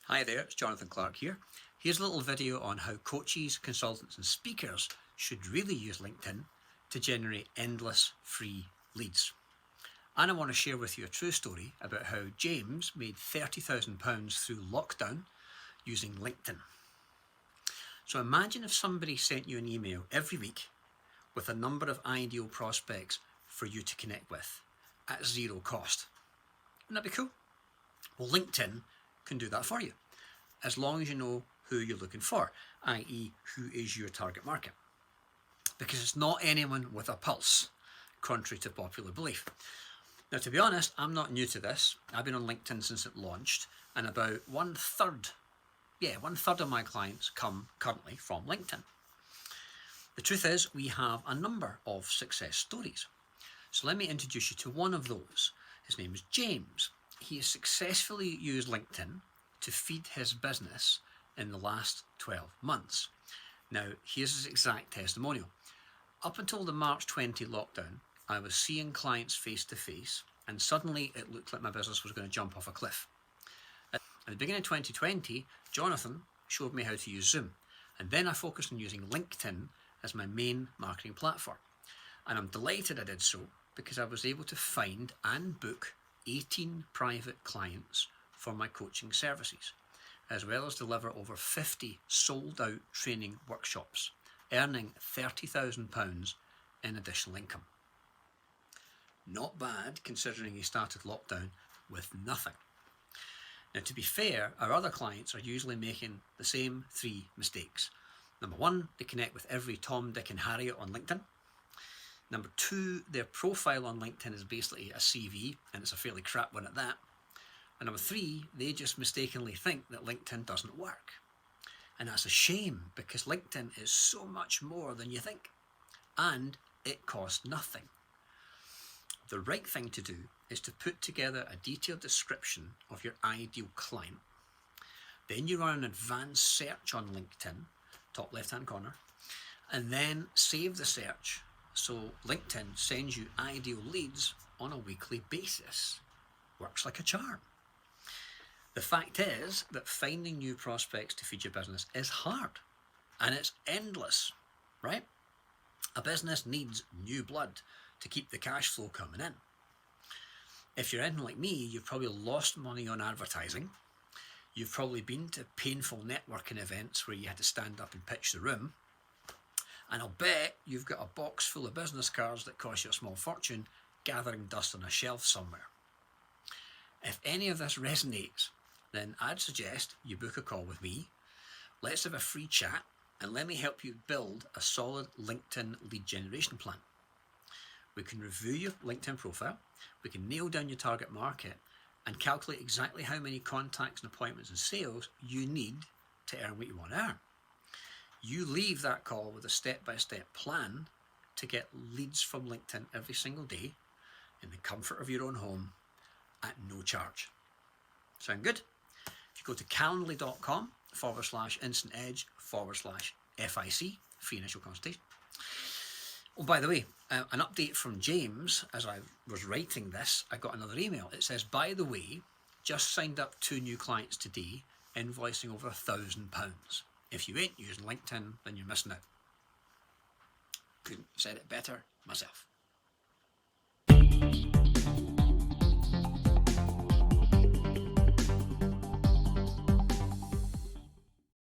Hi there, it's Jonathan Clark here. Here's a little video on how coaches, consultants and speakers should really use LinkedIn to generate endless free leads. And I want to share with you a true story about how James made £30,000 through lockdown using LinkedIn. So imagine if somebody sent you an email every week with a number of ideal prospects for you to connect with at zero cost. Wouldn't that be cool? Well, LinkedIn can do that for you, as long as you know who you're looking for, i.e. who is your target market. Because it's not anyone with a pulse, contrary to popular belief. Now, to be honest, I'm not new to this. I've been on LinkedIn since it launched, and about one third of my clients come currently from LinkedIn. The truth is, we have a number of success stories. So let me introduce you to one of those. His name is James. He has successfully used LinkedIn to feed his business in the last 12 months. Now, here's his exact testimonial. Up until the March 20 lockdown, I was seeing clients face to face, and suddenly it looked like my business was going to jump off a cliff. At the beginning of 2020, Jonathan showed me how to use Zoom, and then I focused on using LinkedIn as my main marketing platform. And I'm delighted I did so because I was able to find and book 18 private clients for my coaching services, as well as deliver over 50 sold out training workshops, earning £30,000 in additional income. Not bad considering he started lockdown with nothing. Now, to be fair, our other clients are usually making the same three mistakes. Number one, they connect with every Tom, Dick and Harriet on LinkedIn. Number two, their profile on LinkedIn is basically a CV, and it's a fairly crap one at that. And number three, they just mistakenly think that LinkedIn doesn't work. And that's a shame, because LinkedIn is so much more than you think. And it costs nothing. The right thing to do is to put together a detailed description of your ideal client. Then you run an advanced search on LinkedIn, top left-hand corner, and then save the search so LinkedIn sends you ideal leads on a weekly basis. Works like a charm. The fact is that finding new prospects to feed your business is hard, and it's endless, right? A business needs new blood to keep the cash flow coming in. If you're anything like me, you've probably lost money on advertising. You've probably been to painful networking events where you had to stand up and pitch the room. And I'll bet you've got a box full of business cards that cost you a small fortune gathering dust on a shelf somewhere. If any of this resonates, then I'd suggest you book a call with me. Let's have a free chat and let me help you build a solid LinkedIn lead generation plan. We can review your LinkedIn profile, we can nail down your target market and calculate exactly how many contacts and appointments and sales you need to earn what you want to earn. You leave that call with a step-by-step plan to get leads from LinkedIn every single day in the comfort of your own home at no charge. Sound good? If you go to calendly.com/instant edge/FIC, free initial consultation. Oh, by the way, an update from James. As I was writing this, I got another email. It says, by the way, just signed up 2 new clients today, invoicing over £1,000. If you ain't using LinkedIn, then you're missing out. Couldn't have said it better myself.